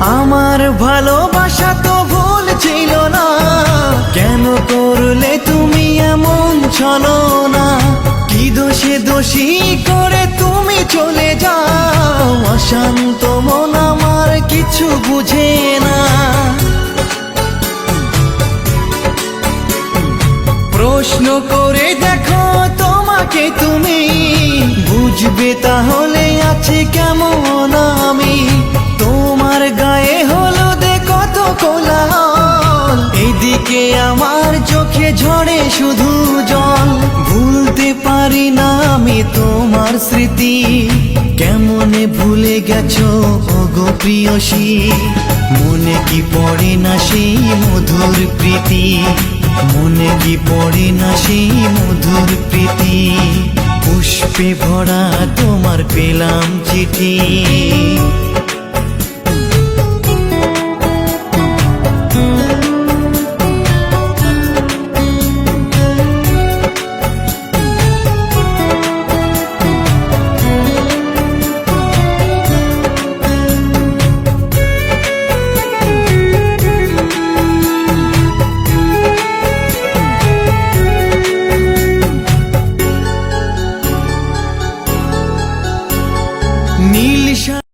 আমার ভালোবাসা তো ভুল ছিল না, কেন করলে তুমি এমন ছলনা? কি দোষে দোষী করে তুমি চলে যাও? অশান্ত মন আমার কিছু বুঝে না। প্রশ্ন করে দেখো তোমাকে তুমি, বুঝবে তাহলে আছে কেমন আমি। তোমার গায়ে হলুদে কত কোলাহল, এদিকে আমার চোখে ঝরে শুধু জল। ভুলতে পারি না আমি তোমার স্মৃতি, কেমনে ভুলে গেছো ওগো প্রিয়সী। মনে কি পড়ে না সেই মধুর প্রীতি, মনে কি পড়ে না সেই মধুর প্রীতি। পুষ্পে ভরা তোমার পেলাম চিঠি।